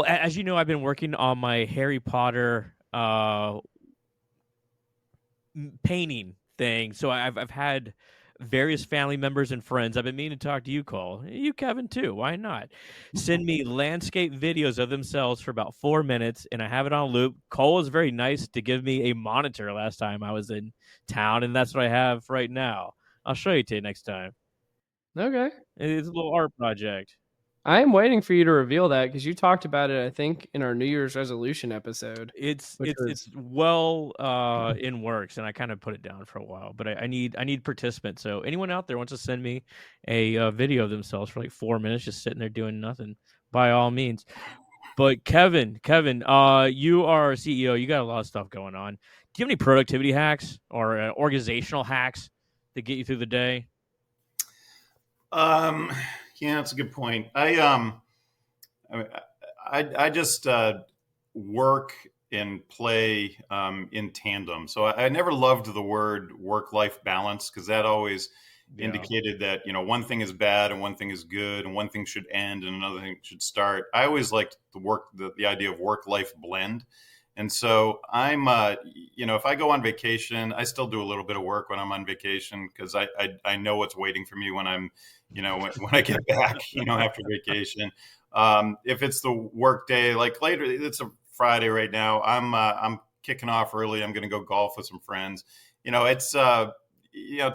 as you know, I've been working on my Harry Potter painting thing, so I've had various family members and friends. I've been meaning to talk to you, Cole. You, Kevin, too. Why not? Send me landscape videos of themselves for about 4 minutes, and I have it on loop. Cole was very nice to give me a monitor last time I was in town, and that's what I have right now. I'll show you next time. Okay. It's a little art project. I am waiting for you to reveal that because you talked about it, I think, in our New Year's resolution episode. It's well in works, and I kind of put it down for a while. But I need participants. So anyone out there wants to send me a video of themselves for like 4 minutes, just sitting there doing nothing, by all means. But Kevin, you are CEO. You got a lot of stuff going on. Do you have any productivity hacks or organizational hacks to get you through the day? Yeah, that's a good point. I just work and play in tandem. So I never loved the word work-life balance because that always indicated that one thing is bad and one thing is good and one thing should end and another thing should start. I always liked the idea of work-life blend. And so I'm, if I go on vacation, I still do a little bit of work when I'm on vacation because I know what's waiting for me when I'm, when I get back, after vacation. If it's the work day, like later, it's a Friday right now. I'm kicking off early. I'm going to go golf with some friends. It's, to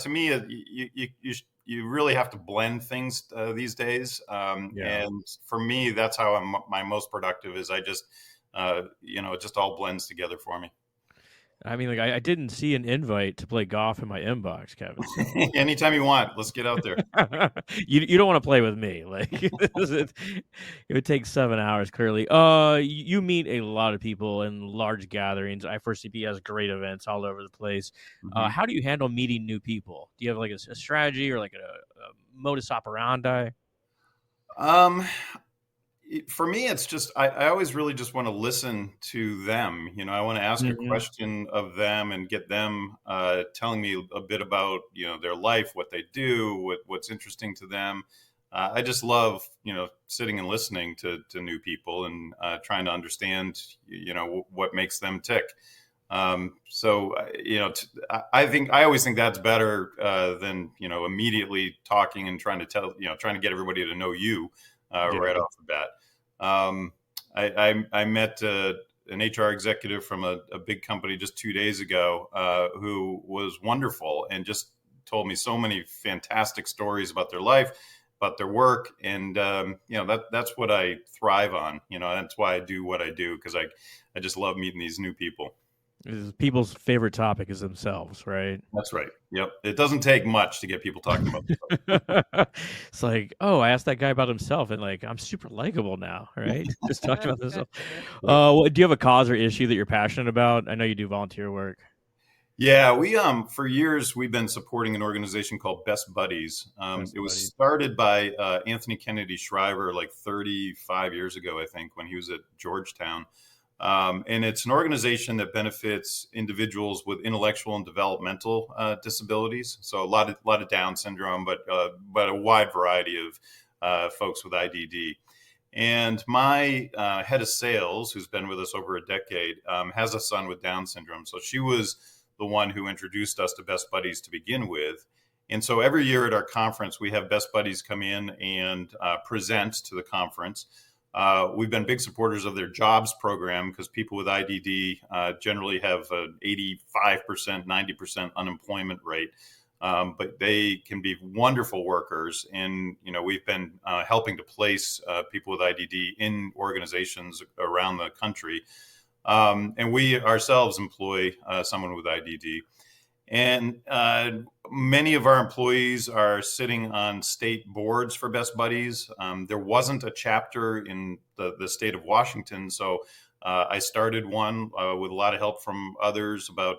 me, you really have to blend things these days. And for me, that's how I'm most productive is I just, it just all blends together for me. I mean, like I didn't see an invite to play golf in my inbox, Kevin. So. Anytime you want, let's get out there. You don't want to play with me. Like it would take 7 hours. Clearly, you meet a lot of people in large gatherings. i4cp has great events all over the place. Mm-hmm. How do you handle meeting new people? Do you have like a strategy or like a modus operandi? For me, it's just I always really just want to listen to them. I want to ask a Mhm. question of them and get them telling me a bit about their life, what they do, what's interesting to them. I just love sitting and listening to new people and trying to understand what makes them tick. I think I always think that's better than immediately talking and trying to get everybody to know you right Yeah. off the bat. Um, I met an HR executive from a big company just 2 days ago who was wonderful and just told me so many fantastic stories about their life, about their work, and that's what I thrive on. That's why I do what I do, because I just love meeting these new people. People's favorite topic is themselves, right? That's right. Yep. It doesn't take much to get people talking about It's like, oh, I asked that guy about himself, and like, I'm super likable now, right? Just talking about this. Yep. Do you have a cause or issue that you're passionate about? I know you do volunteer work. Yeah, we for years we've been supporting an organization called Best Buddies. Best It was buddies. started by Anthony Kennedy Shriver like 35 years ago, I think, when he was at Georgetown. And it's an organization that benefits individuals with intellectual and developmental disabilities. So a lot of Down syndrome, but a wide variety of folks with IDD. And my head of sales, who's been with us over a decade, has a son with Down syndrome. So she was the one who introduced us to Best Buddies to begin with. And so every year at our conference, we have Best Buddies come in and present to the conference. We've been big supporters of their jobs program because people with IDD generally have an 85%, 90% unemployment rate. But they can be wonderful workers. And, we've been helping to place people with IDD in organizations around the country. And we ourselves employ someone with IDD. And many of our employees are sitting on state boards for Best Buddies. There wasn't a chapter in the state of Washington. So I started one with a lot of help from others about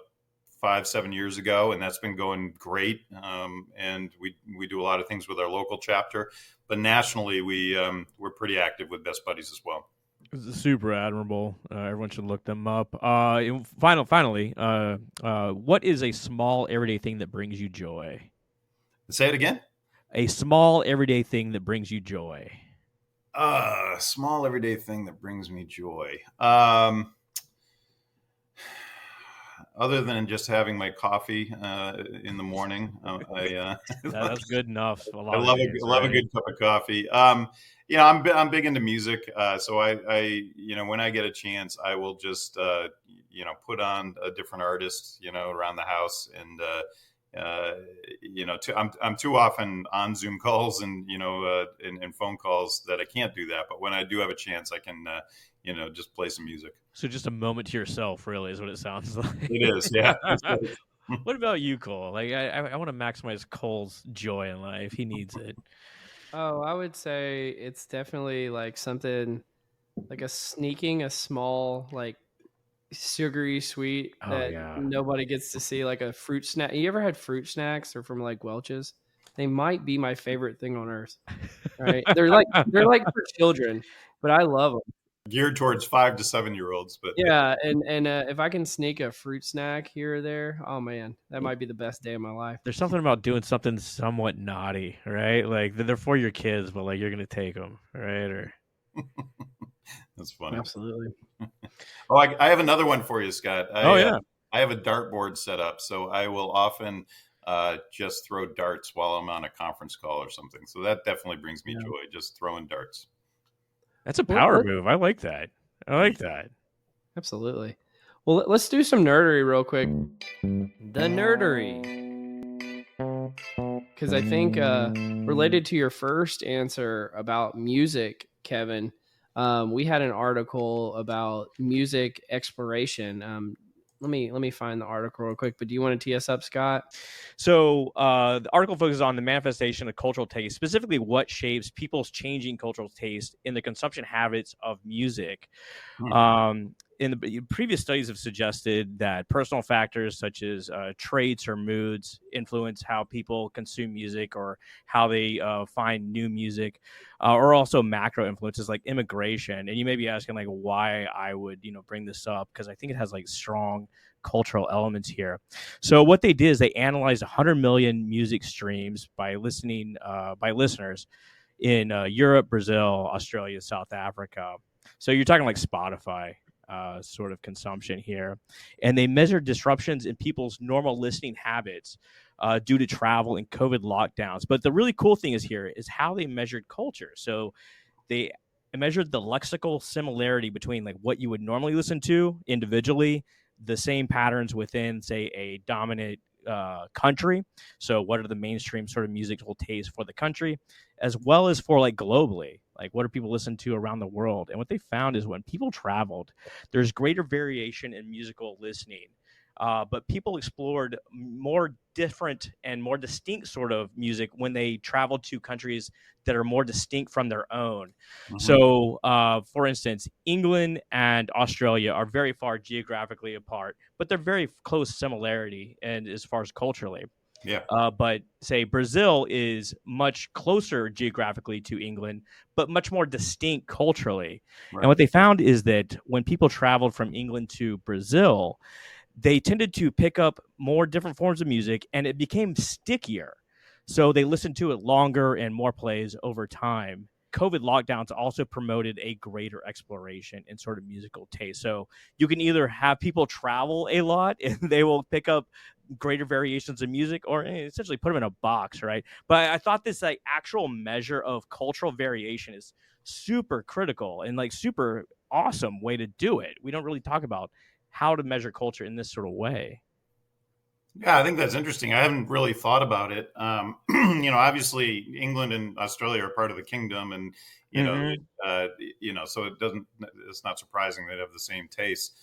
5-7 years ago, and that's been going great. And we do a lot of things with our local chapter, but nationally we're pretty active with Best Buddies as well. It's super admirable. Everyone should look them up. Finally, what is a small everyday thing that brings you joy? Say it again. A small everyday thing that brings you joy. Small everyday thing that brings me joy. Other than just having my coffee in the morning, That's good enough. A I lot of love days, love a right? good cup of coffee. I'm big into music, so I when I get a chance, I will just put on a different artist around the house, and I'm too often on Zoom calls and and phone calls that I can't do that. But when I do have a chance, I can just play some music. So just a moment to yourself, really, is what it sounds like. It is, yeah. What about you, Cole? Like, I want to maximize Cole's joy in life. He needs it. Oh, I would say it's definitely like something like sneaking a small like sugary sweet Oh that yeah. nobody gets to see, like a fruit snack. You ever had fruit snacks or from like Welch's? They might be my favorite thing on earth. Right? They're like for children, but I love them. Geared towards 5 to 7 year olds, but Yeah, and if I can sneak a fruit snack here or there, oh man, that might be the best day of my life. There's something about doing something somewhat naughty, right? Like they're for your kids, but like you're gonna take them, right? Or that's funny. Absolutely. Oh, I have another one for you, Scott. oh yeah, I have a dartboard set up, so I will often just throw darts while I'm on a conference call or something. So that definitely brings me Yeah. joy, just throwing darts. that's a Well, power move. I like that. I like that. absolutely. Well, let's do some nerdery real quick. The nerdery. Because I think related to your first answer about music, Kevin, we had an article about music exploration. Let me find the article real quick. But do you want to tee us up, Scott? So the article focuses on the manifestation of cultural taste, specifically what shapes people's changing cultural taste in the consumption habits of music. Hmm. in the previous studies have suggested that personal factors such as traits or moods influence how people consume music or how they find new music, or also macro influences like immigration. And you may be asking like why I would bring this up, because I think it has like strong cultural elements here. So what they did is they analyzed 100 million music streams by listeners in Europe, Brazil, Australia, South Africa. So you're talking like Spotify sort of consumption here. And they measured disruptions in people's normal listening habits due to travel and COVID lockdowns. But the really cool thing is how they measured culture. So they measured the lexical similarity between like what you would normally listen to individually, the same patterns within, say, a dominant country. So, what are the mainstream sort of musical tastes for the country, as well as for like globally? Like, what do people listen to around the world? And what they found is when people traveled, there's greater variation in musical listening. But people explored more different and more distinct sort of music when they traveled to countries that are more distinct from their own. Mm-hmm. So, for instance, England and Australia are very far geographically apart, but they're very close similarity and as far as culturally. Yeah. But say Brazil is much closer geographically to England, but much more distinct culturally. And Right. what they found is that when people traveled from England to Brazil, they tended to pick up more different forms of music and it became stickier. So they listened to it longer and more plays over time. COVID lockdowns also promoted a greater exploration in sort of musical taste. So you can either have people travel a lot and they will pick up greater variations of music, or essentially put them in a box, right? But I thought this like actual measure of cultural variation is super critical and like super awesome way to do it. We don't really talk about how to measure culture in this sort of way. Yeah, I think that's interesting. I haven't really thought about it. Obviously England and Australia are part of the kingdom, and you know, Mm-hmm. so it's not surprising they have the same taste.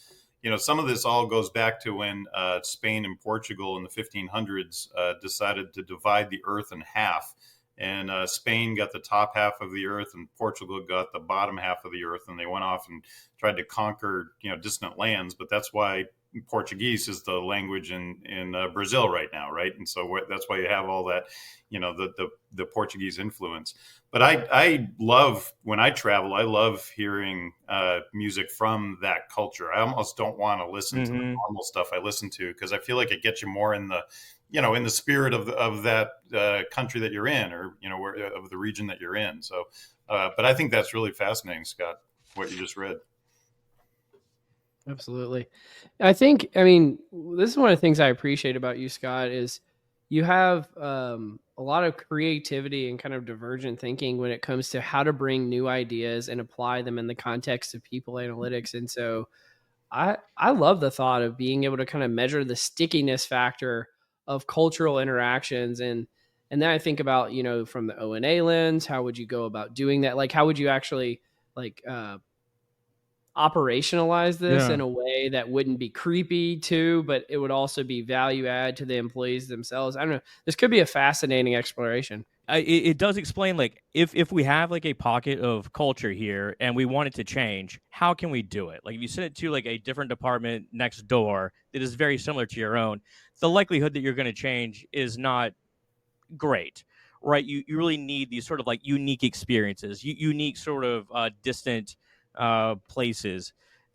Some of this all goes back to when Spain and Portugal in the 1500s decided to divide the earth in half. And Spain got the top half of the earth, and Portugal got the bottom half of the earth, and they went off and tried to conquer, distant lands. But that's why Portuguese is the language in Brazil right now, right? And so that's why you have all that, the Portuguese influence. But I love, when I travel, I love hearing music from that culture. I almost don't want to listen to the Mm-hmm. normal stuff I listen to, because I feel like it gets you more in the in the spirit of that country that you're in, or of the region that you're in. So, but I think that's really fascinating, Scott, what you just read. Absolutely. I mean, this is one of the things I appreciate about you, Scott, is you have a lot of creativity and kind of divergent thinking when it comes to how to bring new ideas and apply them in the context of people analytics. And so I love the thought of being able to kind of measure the stickiness factor of cultural interactions. And then I think about, from the O&A lens, how would you go about doing that? Like, how would you actually like operationalize this Yeah. in a way that wouldn't be creepy too, but it would also be value add to the employees themselves? I don't know. This could be a fascinating exploration. It does explain like if we have like a pocket of culture here and we want it to change, how can we do it? Like if you send it to like a different department next door that is very similar to your own, the likelihood that you're going to change is not great, right? You really need these sort of like unique experiences, unique sort of distant places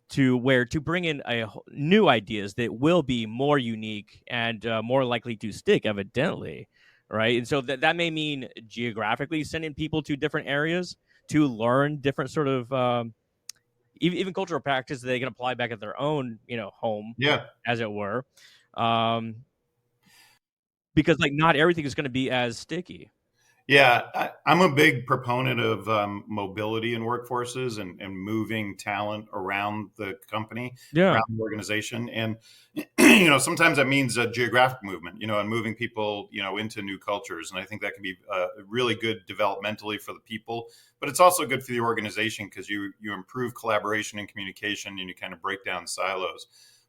to bring in new ideas that will be more unique and more likely to stick, evidently, right? And so that may mean geographically sending people to different areas to learn different sort of even cultural practices that they can apply back at their own home, Yeah. as it were, um, because like not everything is going to be as sticky. Yeah, I'm a big proponent of mobility in workforces, and moving talent around the company, Yeah. around the organization. And, sometimes that means a geographic movement, and moving people, into new cultures. And I think that can be really good developmentally for the people, but it's also good for the organization, because you improve collaboration and communication, and you kind of break down silos.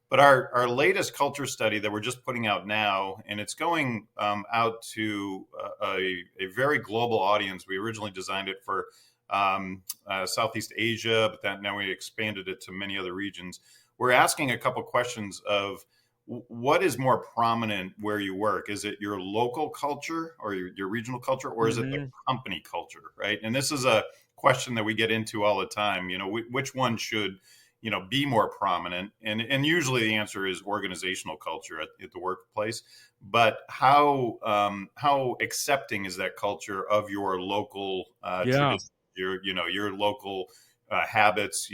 But our latest culture study that we're just putting out now, and it's going out to a very global audience. We originally designed it for Southeast Asia, but now we expanded it to many other regions. We're asking a couple questions of what is more prominent where you work? Is it your local culture or your regional culture, or is it the company culture, right? And this is a question that we get into all the time. Which one should be more prominent? And usually the answer is organizational culture at the workplace. But how accepting is that culture of your local tradition, your local habits,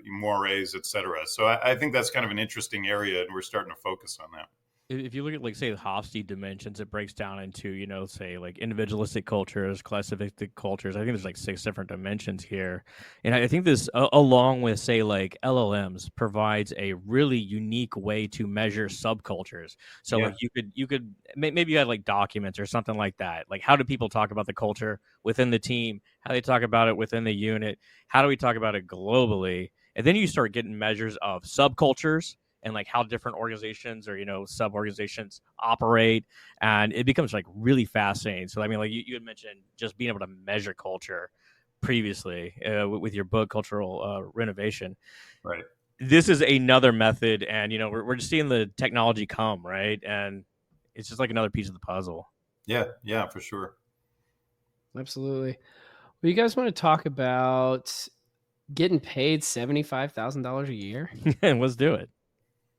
mores, etc. So I think that's kind of an interesting area, and we're starting to focus on that. If you look at, like, say, the Hofstede dimensions, it breaks down into, say, like, individualistic cultures, classicistic cultures. I think there's like 6 different dimensions here. And I think this, along with, say, like, LLMs, provides a really unique way to measure subcultures. So, like, you could maybe you had like documents or something like that. Like, how do people talk about the culture within the team? How they talk about it within the unit? How do we talk about it globally? And then you start getting measures of subcultures and like how different organizations or sub organizations operate, and it becomes like really fascinating. So I mean, like you had mentioned just being able to measure culture previously with your book Cultural Renovation, right? This is another method, and we're just seeing the technology come, right? And it's just like another piece of the puzzle. Yeah, for sure. Absolutely. Well, you guys want to talk about getting paid $75,000 a year? Let's do it.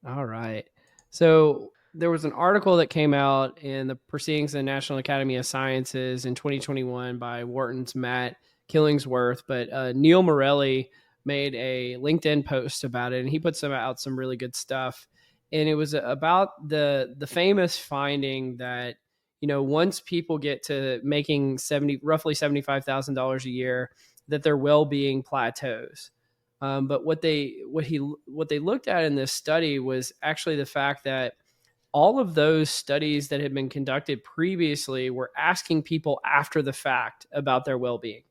All right. So there was an article that came out in the Proceedings of the National Academy of Sciences in 2021 by Wharton's Matt Killingsworth, but Neil Morelli made a LinkedIn post about it, and he put out some really good stuff. And it was about the famous finding that once people get to making roughly $75,000 a year, that their well-being plateaus. But what they looked at in this study was actually the fact that all of those studies that had been conducted previously were asking people after the fact about their well-being.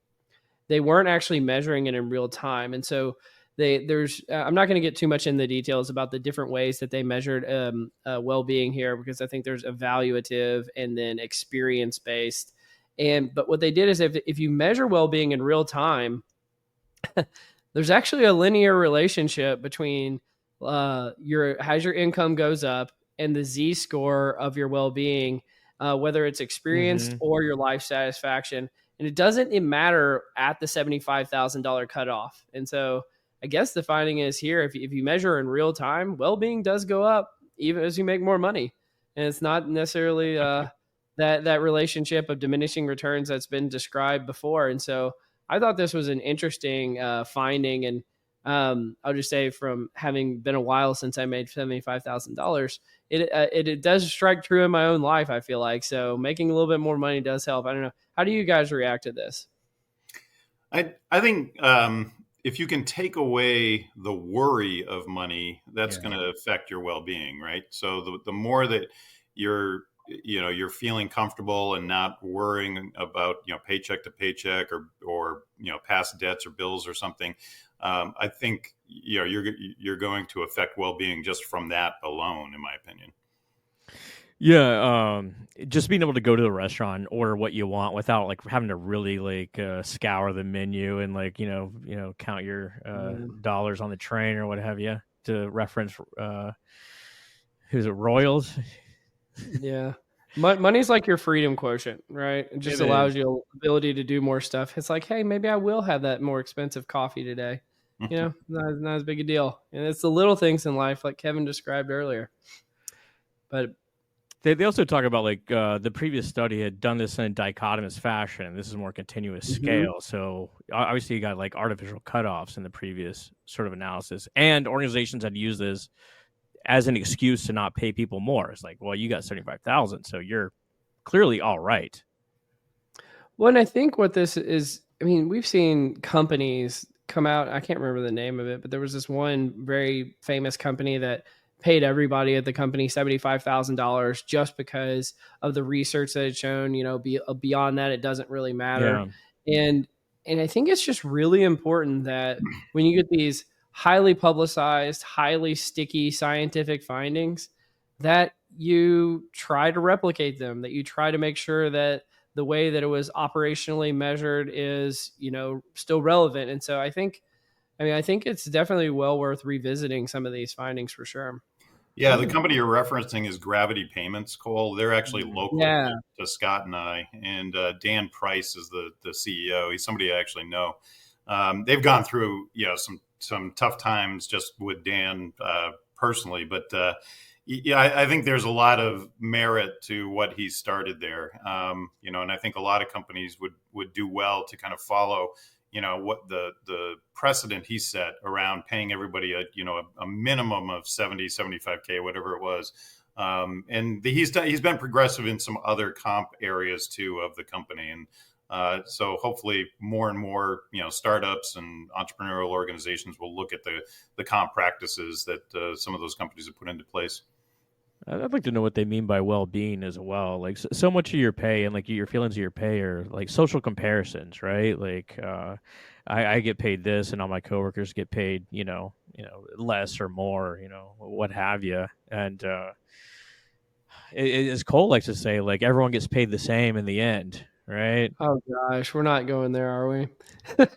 They weren't actually measuring it in real time, and so I'm not going to get too much in the details about the different ways that they measured well-being here, because I think there's evaluative and then experience-based. But what they did is if you measure well-being in real time, there's actually a linear relationship between as your income goes up and the Z-score of your well-being, whether it's experienced or your life satisfaction. And it doesn't matter at the $75,000 cutoff. And so I guess the finding is here, if you measure in real time, well-being does go up even as you make more money. And it's not necessarily that relationship of diminishing returns that's been described before. And so I thought this was an interesting finding, and I'll just say, from having been a while since I made $75,000, it does strike true in my own life, I feel like. So making a little bit more money does help. I don't know. How do you guys react to this? I think if you can take away the worry of money, that's going to affect your well-being, right? So the more that you're feeling comfortable and not worrying about paycheck to paycheck or past debts or bills or something, I think you're going to affect well-being just from that alone, in my opinion. Yeah, just being able to go to the restaurant and order what you want without like having to really like scour the menu and like count your dollars on the train or what have you, to reference who's it, Royals. Yeah. Money's like your freedom quotient, right? It just allows you the ability to do more stuff. It's like, hey, maybe I will have that more expensive coffee today. Not as big a deal. And it's the little things in life, like Kevin described earlier. But they also talk about like the previous study had done this in a dichotomous fashion. This is a more continuous scale. So obviously you got like artificial cutoffs in the previous sort of analysis, and organizations had used this as an excuse to not pay people more. It's like, well, you got 75,000, so you're clearly all right. Well, and I think what this is, I mean, we've seen companies come out. I can't remember the name of it, but there was this one very famous company that paid everybody at the company $75,000 just because of the research that had shown, beyond that, it doesn't really matter. Yeah. And I think it's just really important that when you get these highly publicized, highly sticky scientific findings, that you try to replicate them, that you try to make sure that the way that it was operationally measured is, still relevant. And so I think it's definitely well worth revisiting some of these findings for sure. Yeah, the company you're referencing is Gravity Payments, Cole. They're actually local Yeah. to Scott and I, and Dan Price is the CEO. He's somebody I actually know. They've gone through some tough times just with Dan personally, but yeah, I think there's a lot of merit to what he started there. And I think a lot of companies would do well to kind of follow what the precedent he set around paying everybody a minimum of 75K, whatever it was. And he's been progressive in some other comp areas too of the company. And so hopefully more and more, startups and entrepreneurial organizations will look at the comp practices that some of those companies have put into place. I'd like to know what they mean by well-being as well. Like so much of your pay and like your feelings of your pay are like social comparisons, right? Like I get paid this, and all my coworkers get paid, less or more, what have you. And as Cole likes to say, like everyone gets paid the same in the end, right? Oh gosh, we're not going there, are we? This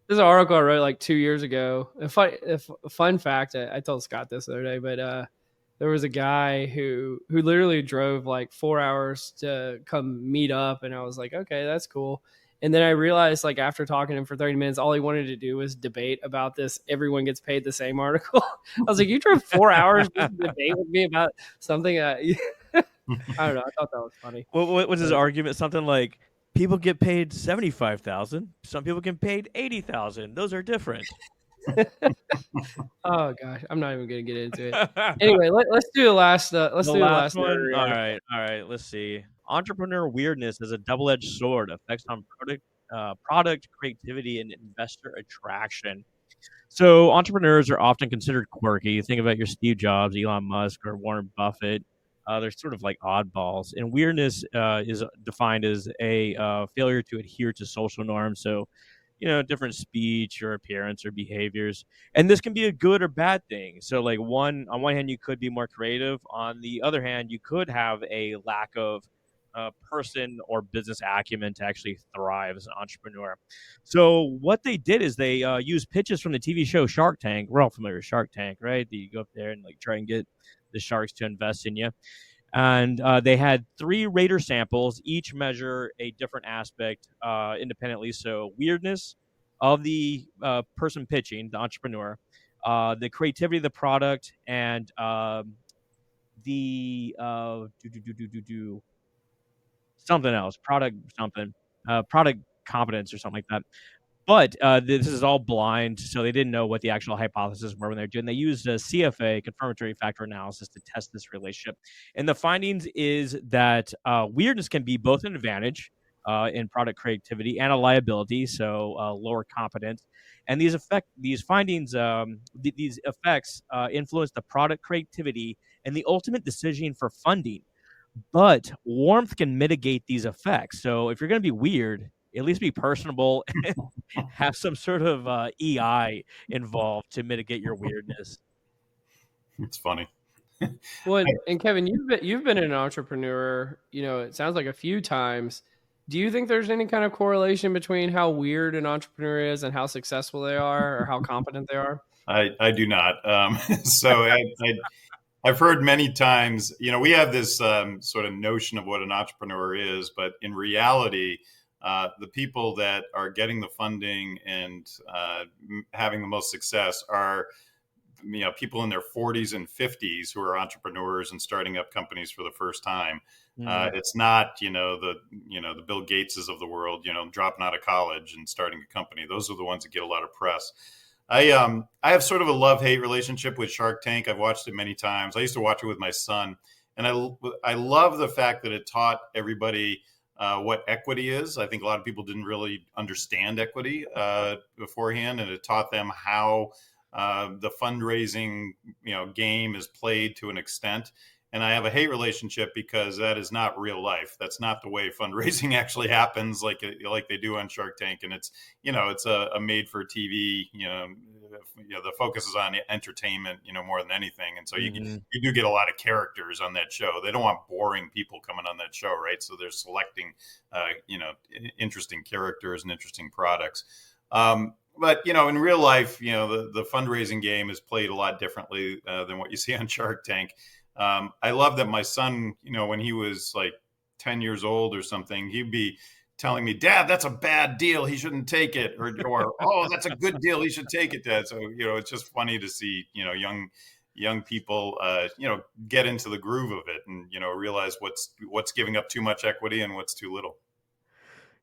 is an article I wrote like 2 years ago. A fun fact, I told Scott this the other day, but there was a guy who literally drove like 4 hours to come meet up, and I was like, okay, that's cool. And then I realized, like, after talking to him for 30 minutes, all he wanted to do was debate about this everyone gets paid the same article. I was like, you drove 4 hours just to debate with me about something I don't know. I thought that was funny. What was his argument? Something like people get paid 75,000. Some people get paid 80,000. Those are different. Oh gosh, I'm not even gonna get into it. Anyway, let's do the last. Let's do the last one. one. All right. Let's see. Entrepreneur weirdness is a double-edged sword. Effects on product creativity and investor attraction. So entrepreneurs are often considered quirky. Think about your Steve Jobs, Elon Musk, or Warren Buffett. They're sort of like oddballs. And weirdness is defined as a failure to adhere to social norms. So, different speech or appearance or behaviors. And this can be a good or bad thing. So, like on one hand, you could be more creative. On the other hand, you could have a lack of person or business acumen to actually thrive as an entrepreneur. So what they did is they used pitches from the TV show Shark Tank. We're all familiar with Shark Tank, right? You go up there and like try and get the sharks to invest in you. And they had 3 rater samples, each measure a different aspect independently. So weirdness of the person pitching, the entrepreneur, the creativity of the product, and the something else, product competence or something like that. But this is all blind, so they didn't know what the actual hypotheses were when they were doing. They used a CFA, confirmatory factor analysis, to test this relationship. And the findings is that weirdness can be both an advantage in product creativity and a liability, so lower competence. And these findings, these effects influence the product creativity and the ultimate decision for funding. But warmth can mitigate these effects. So if you're going to be weird, at least be personable and have some sort of EI involved to mitigate your weirdness. It's funny. Well, and Kevin, you've been an entrepreneur. It sounds like a few times. Do you think there's any kind of correlation between how weird an entrepreneur is and how successful they are, or how competent they are? I do not. So I've heard many times, we have this sort of notion of what an entrepreneur is, but in reality, the people that are getting the funding and having the most success are, people in their 40s and 50s who are entrepreneurs and starting up companies for the first time. It's not, the Bill Gateses of the world, dropping out of college and starting a company. Those are the ones that get a lot of press. I have sort of a love-hate relationship with Shark Tank. I've watched it many times. I used to watch it with my son, and I love the fact that it taught everybody what equity is. I think a lot of people didn't really understand equity beforehand, and it taught them how the fundraising game is played to an extent. And I have a hate relationship because that is not real life. That's not the way fundraising actually happens, like they do on Shark Tank. And it's a made for TV. The focus is on entertainment, more than anything. And so you do get a lot of characters on that show. They don't want boring people coming on that show, right? So they're selecting, interesting characters and interesting products. But in real life, the fundraising game is played a lot differently than what you see on Shark Tank. I love that my son, when he was like 10 years old or something, he'd be telling me, "Dad, that's a bad deal. He shouldn't take it." Or "Oh, that's a good deal. He should take it, Dad." So, it's just funny to see, young people, get into the groove of it and, realize what's giving up too much equity and what's too little.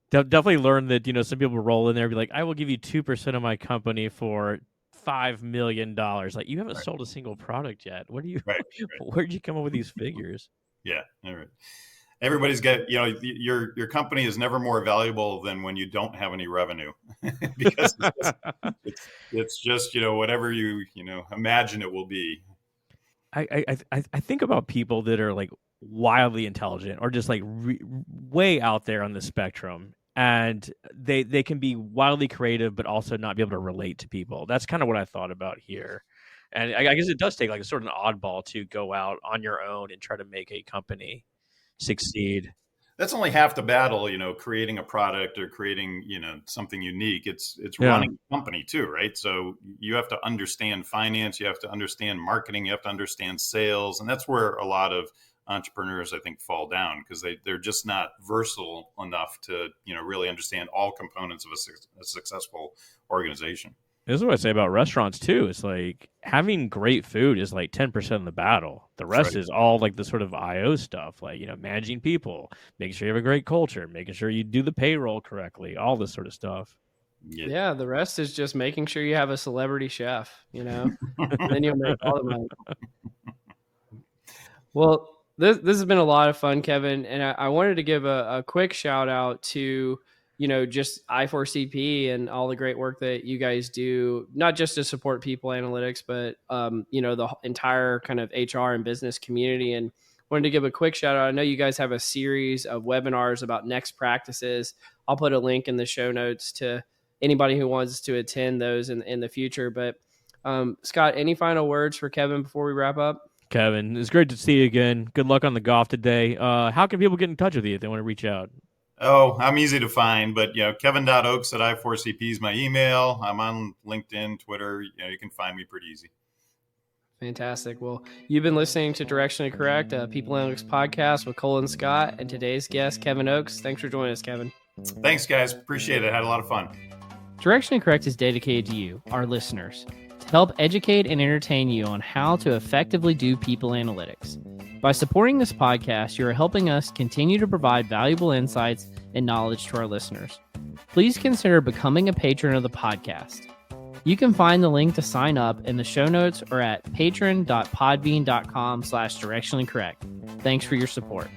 Definitely learn that, some people roll in there and be like, "I will give you 2% of my company for $5 million. Like, you haven't sold a single product yet. What do you? Right. Where'd you come up with these figures? Yeah. All right. Everybody's got, your company is never more valuable than when you don't have any revenue because it's just, whatever you imagine it will be. I think about people that are like wildly intelligent or just like way out there on the spectrum, and they can be wildly creative but also not be able to relate to people. That's kind of what I thought about here. And I guess it does take like a sort of an oddball to go out on your own and try to make a company succeed. That's only half the battle, creating a product or creating, something unique. It's running a company too, right? So you have to understand finance, you have to understand marketing, you have to understand sales. And that's where a lot of entrepreneurs, I think, fall down because they're just not versatile enough to, really understand all components of a successful organization. This is what I say about restaurants too. It's like having great food is like 10% of the battle. The rest is all like the sort of IO stuff, like, managing people, making sure you have a great culture, making sure you do the payroll correctly, all this sort of stuff. Yeah, the rest is just making sure you have a celebrity chef, then you'll make all the money. Well, this has been a lot of fun, Kevin, and I wanted to give a quick shout out to just i4cp and all the great work that you guys do, not just to support people analytics, but, the entire kind of HR and business community. And wanted to give a quick shout out. I know you guys have a series of webinars about next practices. I'll put a link in the show notes to anybody who wants to attend those in the future. But Scott, any final words for Kevin before we wrap up? Kevin, it's great to see you again. Good luck on the golf today. How can people get in touch with you if they want to reach out? Oh, I'm easy to find, but Kevin.Oakes at i4cp is my email. I'm on LinkedIn, Twitter. You can find me pretty easy. Fantastic. Well, you've been listening to Directionally Correct, a People Analytics podcast with Cole and Scott, and today's guest, Kevin Oakes. Thanks for joining us, Kevin. Thanks, guys. Appreciate it. Had a lot of fun. Directionally Correct is dedicated to you, our listeners, to help educate and entertain you on how to effectively do people analytics. By supporting this podcast, you are helping us continue to provide valuable insights and knowledge to our listeners. Please consider becoming a patron of the podcast. You can find the link to sign up in the show notes or at patron.podbean.com/directionallycorrect. Thanks for your support.